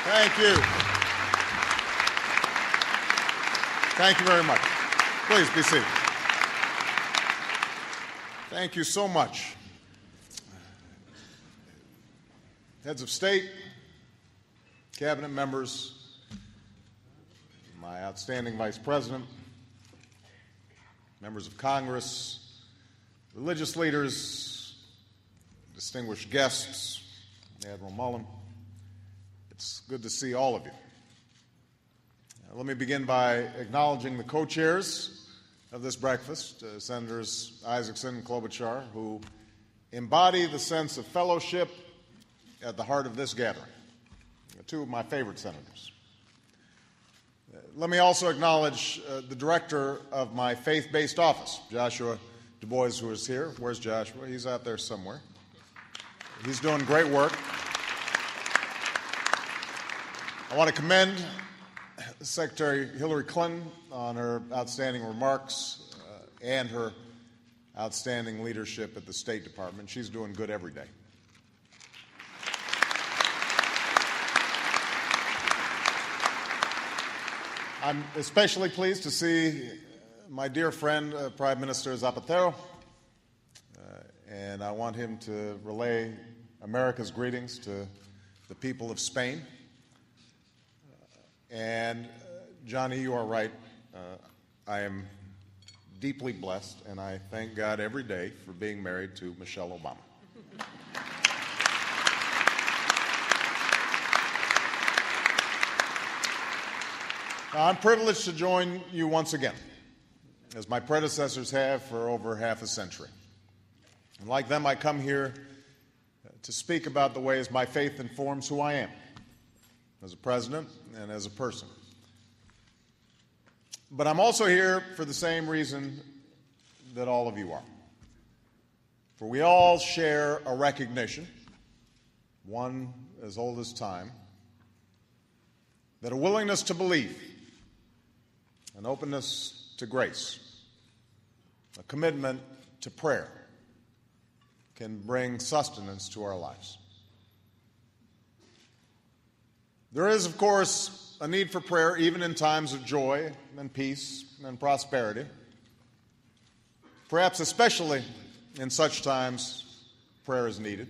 Thank you. Thank you very much. Please be seated. Thank you so much. Heads of state, cabinet members, my outstanding vice president, members of Congress, religious leaders, distinguished guests, Admiral Mullen. It's good to see all of you. Let me begin by acknowledging the co-chairs of this breakfast, Senators Isaacson and Klobuchar, who embody the sense of fellowship at the heart of this gathering, two of my favorite senators. Let me also acknowledge the director of my faith-based office, Joshua Du Bois, who is here. Where's Joshua? He's out there somewhere. He's doing great work. I want to commend Secretary Hillary Clinton on her outstanding remarks and her outstanding leadership at the State Department. She's doing good every day. I'm especially pleased to see my dear friend, Prime Minister Zapatero, and I want him to relay America's greetings to the people of Spain. And Johnny, you are right. I am deeply blessed, and I thank God every day for being married to Michelle Obama. Now, I'm privileged to join you once again, as my predecessors have for over half a century. And like them, I come here to speak about the ways my faith informs who I am, as a president and as a person. But I'm also here for the same reason that all of you are. For we all share a recognition, one as old as time, that a willingness to believe, an openness to grace, a commitment to prayer can bring sustenance to our lives. There is, of course, a need for prayer even in times of joy and peace and prosperity. Perhaps especially in such times, prayer is needed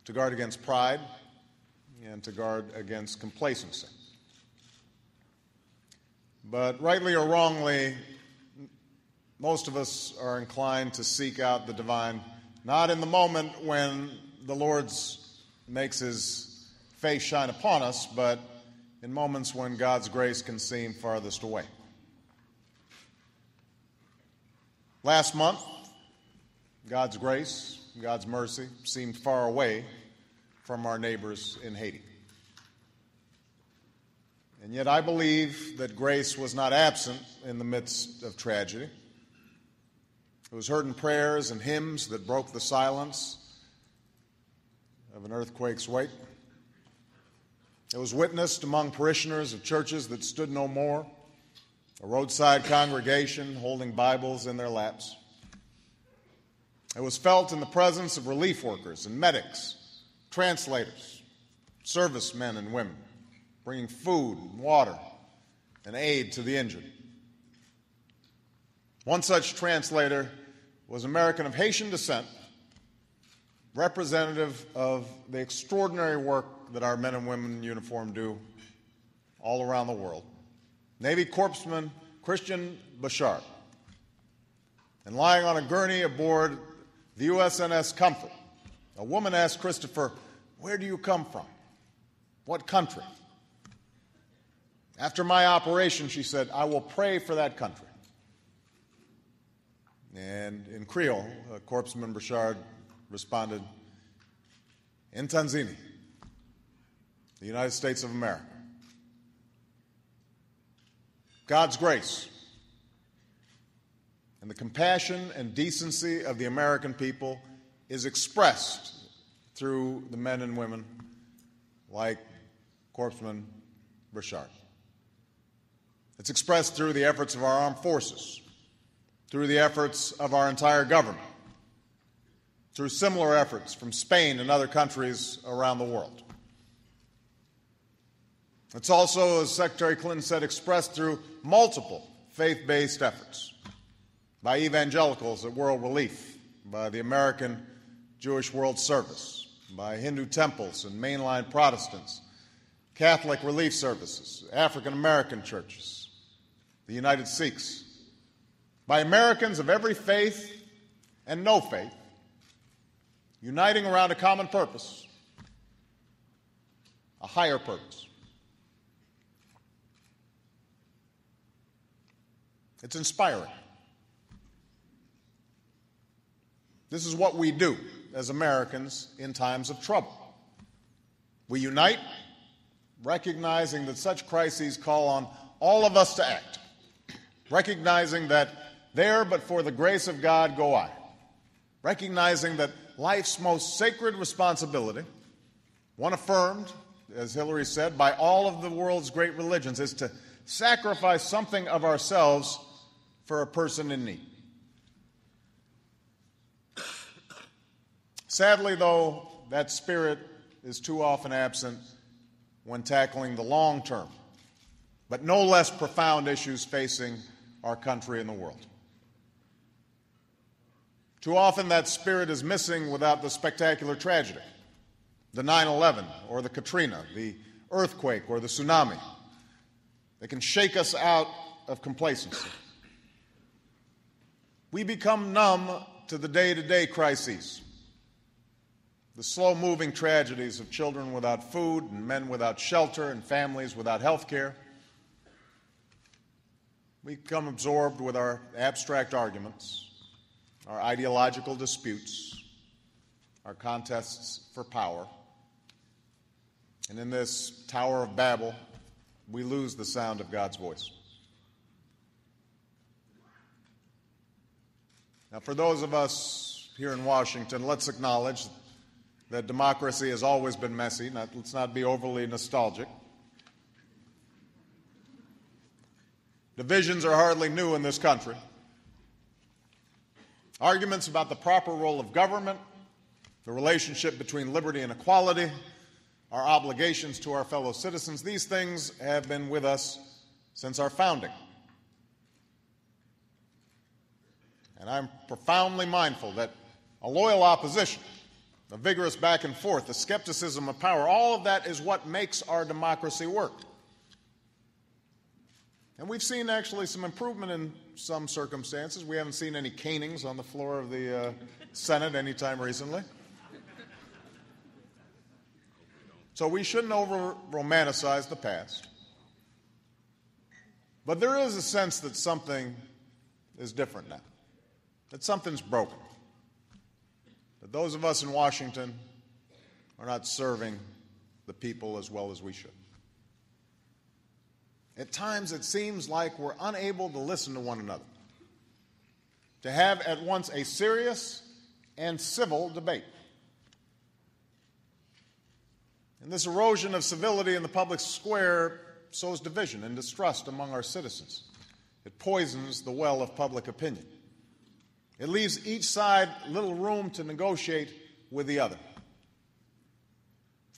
to guard against pride and to guard against complacency. But rightly or wrongly, most of us are inclined to seek out the divine, not in the moment when the Lord makes his face shine upon us, but in moments when God's grace can seem farthest away. Last month, God's grace, God's mercy seemed far away from our neighbors in Haiti. And yet I believe that grace was not absent in the midst of tragedy. It was heard in prayers and hymns that broke the silence of an earthquake's weight. It was witnessed among parishioners of churches that stood no more, a roadside congregation holding Bibles in their laps. It was felt in the presence of relief workers and medics, translators, servicemen and women, bringing food and water and aid to the injured. One such translator was an American of Haitian descent, representative of the extraordinary work that our men and women in uniform do all around the world, Navy Corpsman Christian Bouchard. And lying on a gurney aboard the USNS Comfort, a woman asked Christopher, "Where do you come from? What country?" After my operation, she said, "I will pray for that country." And in Creole, Corpsman Bouchard responded, "In Tanzania, the United States of America." God's grace and the compassion and decency of the American people is expressed through the men and women like Corpsman Bouchard. It's expressed through the efforts of our armed forces, through the efforts of our entire government, through similar efforts from Spain and other countries around the world. It's also, as Secretary Clinton said, expressed through multiple faith-based efforts by evangelicals at World Relief, by the American Jewish World Service, by Hindu temples and mainline Protestants, Catholic relief services, African American churches, the United Sikhs, by Americans of every faith and no faith, uniting around a common purpose, a higher purpose. It's inspiring. This is what we do as Americans in times of trouble. We unite, recognizing that such crises call on all of us to act, recognizing that there but for the grace of God go I, recognizing that life's most sacred responsibility, one affirmed, as Hillary said, by all of the world's great religions, is to sacrifice something of ourselves for a person in need. Sadly, though, that spirit is too often absent when tackling the long-term, but no less profound issues facing our country and the world. Too often that spirit is missing without the spectacular tragedy, the 9/11 or the Katrina, the earthquake or the tsunami. They can shake us out of complacency. We become numb to the day-to-day crises, the slow-moving tragedies of children without food and men without shelter and families without health care. We become absorbed with our abstract arguments, our ideological disputes, our contests for power. And in this Tower of Babel, we lose the sound of God's voice. Now, for those of us here in Washington, let's acknowledge that democracy has always been messy. Let's not be overly nostalgic. Divisions are hardly new in this country. Arguments about the proper role of government, the relationship between liberty and equality, our obligations to our fellow citizens, these things have been with us since our founding. And I'm profoundly mindful that a loyal opposition, a vigorous back and forth, the skepticism of power, all of that is what makes our democracy work. And we've seen actually some improvement in some circumstances. We haven't seen any canings on the floor of the Senate anytime recently. So we shouldn't over-romanticize the past. But there is a sense that something is different now, that something's broken, that those of us in Washington are not serving the people as well as we should. At times it seems like we're unable to listen to one another, to have at once a serious and civil debate. And this erosion of civility in the public square sows division and distrust among our citizens. It poisons the well of public opinion. It leaves each side little room to negotiate with the other.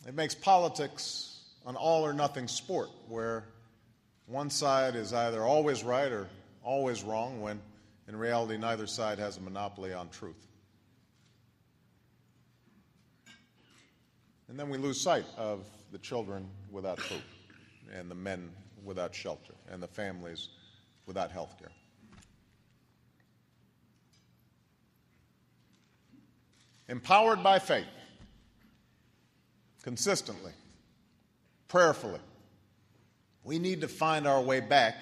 It makes politics an all-or-nothing sport where one side is either always right or always wrong, when in reality neither side has a monopoly on truth. And then we lose sight of the children without food, and the men without shelter, and the families without health care. Empowered by faith, consistently, prayerfully, we need to find our way back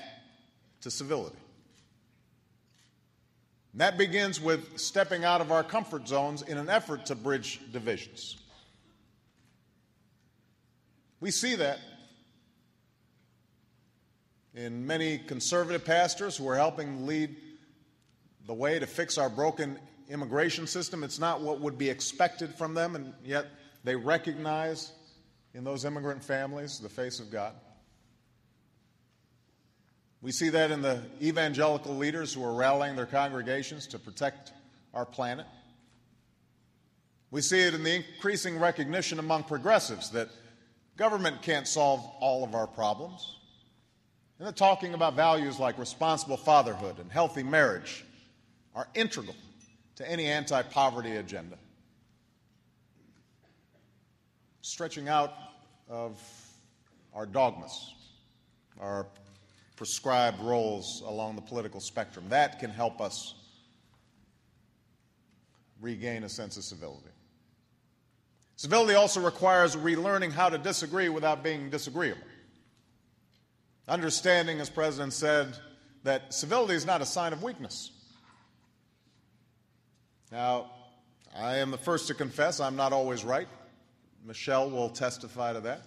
to civility. And that begins with stepping out of our comfort zones in an effort to bridge divisions. We see that in many conservative pastors who are helping lead the way to fix our broken immigration system. It's not what would be expected from them, and yet they recognize in those immigrant families the face of God. We see that in the evangelical leaders who are rallying their congregations to protect our planet. We see it in the increasing recognition among progressives that Government can't solve all of our problems. And that talking about values like responsible fatherhood and healthy marriage are integral to any anti-poverty agenda. Stretching out of our dogmas, our prescribed roles along the political spectrum, that can help us regain a sense of civility. Civility also requires relearning how to disagree without being disagreeable. Understanding, as the President said, that civility is not a sign of weakness. Now, I am the first to confess I'm not always right. Michelle will testify to that.